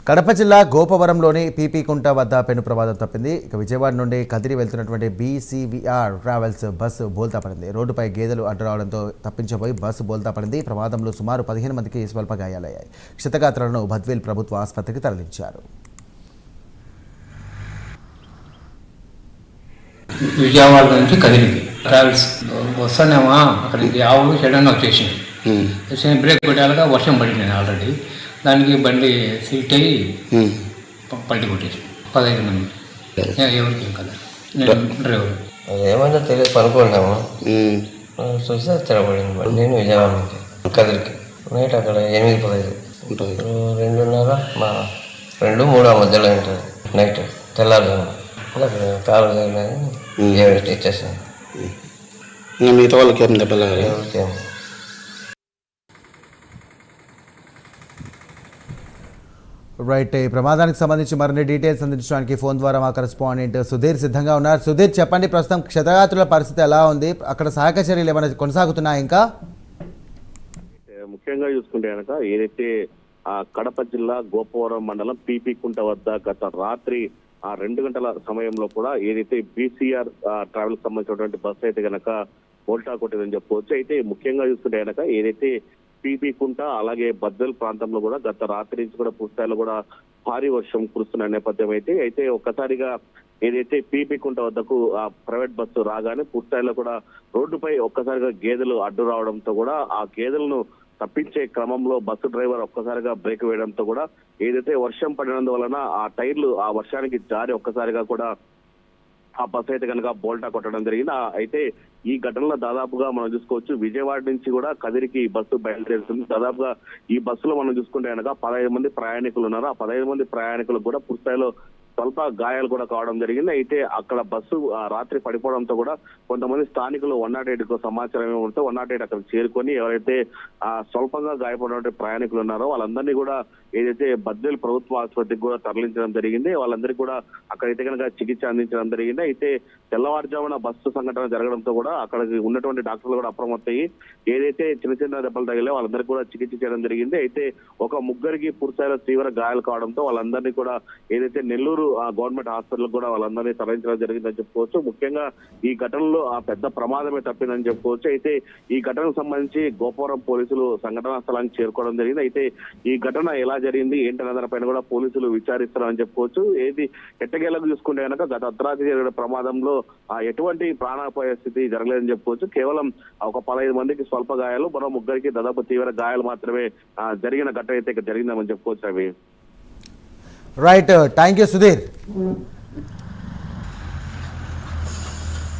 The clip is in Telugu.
కడప జిల్లా గోపవరంలోని పీపీ కుంట వద్ద పెను ప్రమాదం తప్పింది. ఇక విజయవాడ నుండి కదిరి వెళ్తున్నటువంటి బీసీవీఆర్ ట్రావెల్స్ బస్సు బోల్తా పడింది. రోడ్డుపై గేదెలు అడ్డు రావడంతో తప్పించబోయి బస్సు బోల్తా పడింది. ప్రమాదంలో సుమారు 15 మందికి స్వల్ప గాయాలయ్యాయి. క్షతగాత్రులను బద్వేల్ ప్రభుత్వ ఆసుపత్రికి తరలించారు. విజయవాడ నుంచి కదిరికి ట్రావెల్స్ వస్తానేమా అక్కడికి ఆవులు సడన్గా వచ్చేసింది. బ్రేక్ కొట్టాక వర్షం పడింది ఆల్రెడీ. దానికి బండి సీట్ అయ్యి పల్టీ కొట్టేసి 15 మంది. ఎవరికి ఏం కదా, నేను డ్రైవర్. ఏమైనా తెలియదు పనుకుంటాము. చూస్తే తిరగబడింది. నేను విజయవాడ నుంచి కదిరికి నైట్ అక్కడ 8:15 ఉంటుంది. 2:30 మా 2-3 మధ్యలో ఉంటుంది నైట్. తెల్లారుజాము అక్కడ కాలు ఇచ్చేసాను. మిగతా వాళ్ళకి ఏం దెబ్బలు? ఎవరికేమో. రైట్, ఈ ప్రమాదానికి సంబంధించి మరిన్ని డీటెయిల్స్ అందించడానికి ఫోన్ ద్వారా మా కరెస్పాండెంట్ సుధీర్ సిద్ధంగా ఉన్నారు. సుధీర్, చెప్పండి, ప్రస్తుతం క్షతగాత్రుల పరిస్థితి ఎలా ఉంది? అక్కడ సహాయక చర్యలు ఏమైనా కొనసాగుతున్నాయి? ఇంకా ముఖ్యంగా చూసుకుంటే కనుక ఏదైతే కడప జిల్లా గోపవరం మండలం పీపీ కుంట వద్ద గత రాత్రి 2 గంటల సమయంలో కూడా ఏదైతే బీసీఆర్ ట్రావెల్ సంబంధించినటువంటి బస్సు అయితే కనుక బోల్టా కొట్టిందని చెప్పుకోవచ్చు. అయితే ముఖ్యంగా చూసుకుంటే కనుక ఏదైతే పీపీ కుంట అలాగే బద్వేల్ ప్రాంతంలో కూడా గత రాత్రి నుంచి కూడా పూర్తిస్థాయిలో కూడా భారీ వర్షం కురుస్తున్న నేపథ్యం అయితే ఒక్కసారిగా ఏదైతే పీపీ కుంట వద్దకు ఆ ప్రైవేట్ బస్సు రాగానే పూర్తిస్థాయిలో కూడా రోడ్డుపై ఒక్కసారిగా గేదెలు అడ్డు రావడంతో కూడా ఆ గేదెలను తప్పించే క్రమంలో బస్సు డ్రైవర్ ఒక్కసారిగా బ్రేక్ వేయడంతో కూడా ఏదైతే వర్షం పడినందువలన ఆ టైర్లు ఆ వర్షానికి జారి ఒక్కసారిగా కూడా ఆ బస్సు అయితే కనుక బోల్టా కొట్టడం జరిగింది. అయితే ఈ ఘటనలో దాదాపుగా మనం చూసుకోవచ్చు విజయవాడ నుంచి కూడా కదిరికి బస్సు బయలుదేరుతుంది. దాదాపుగా ఈ బస్సులో మనం చూసుకుంటే కనుక 15 మంది ప్రయాణికులు ఉన్నారు. ఆ 15 మంది ప్రయాణికులకు కూడా పూర్తిస్థాయిలో స్వల్ప గాయాలు కూడా కావడం జరిగింది. అయితే అక్కడ బస్సు రాత్రి పడిపోవడంతో కూడా కొంతమంది స్థానికులు 108కు సమాచారం ఏమంటే 108 అక్కడ చేరుకొని ఎవరైతే స్వల్పంగా గాయపడిన ప్రయాణికులు ఉన్నారో వాళ్ళందరినీ కూడా ఏదైతే బద్వేల్ ప్రభుత్వ ఆసుపత్రికి కూడా తరలించడం జరిగింది. వాళ్ళందరికీ కూడా అక్కడైతే కనుక చికిత్స అందించడం జరిగింది. అయితే తెల్లవారుజామున బస్సు సంఘటన జరగడంతో కూడా అక్కడికి ఉన్నటువంటి డాక్టర్లు కూడా అప్రమత్తయ్యి ఏదైతే చిన్న దెబ్బలు తగిలే వాళ్ళందరికీ కూడా చికిత్స చేయడం జరిగింది. అయితే ఒక ముగ్గురికి పూర్తిస్థాయిలో తీవ్ర గాయాలు కావడంతో వాళ్ళందరినీ కూడా ఏదైతే నెల్లూరు గవర్నమెంట్ హాస్పిటల్ కూడా వాళ్ళందరినీ తరలించడం జరిగిందని చెప్పుకోవచ్చు. ముఖ్యంగా ఈ ఘటనలో పెద్ద ప్రమాదమే తప్పిందని చెప్పుకోవచ్చు. అయితే ఈ ఘటనకు సంబంధించి గోపవరం పోలీసులు సంఘటనా స్థలానికి చేరుకోవడం జరిగింది. అయితే ఈ ఘటన ఎలా జరిగింది ఏంటనే దానిపైన కూడా పోలీసులు విచారిస్తున్నారని చెప్పుకోవచ్చు. ఏది ఎట్టకేలకు చూసుకుంటే కనుక గత అర్ధరాత్రి జరిగిన ప్రమాదంలో ఎటువంటి ప్రాణాపాయ స్థితి జరగలేదని చెప్పుకోవచ్చు. కేవలం ఒక 15 మందికి స్వల్ప గాయాలు, మరో ముగ్గురికి దాదాపు తీవ్ర గాయాలు మాత్రమే జరిగిన ఘటన అయితే జరిగిందని చెప్పుకోవచ్చు. అవి రైట్, థ్యాంక్ యూ సుధీర్.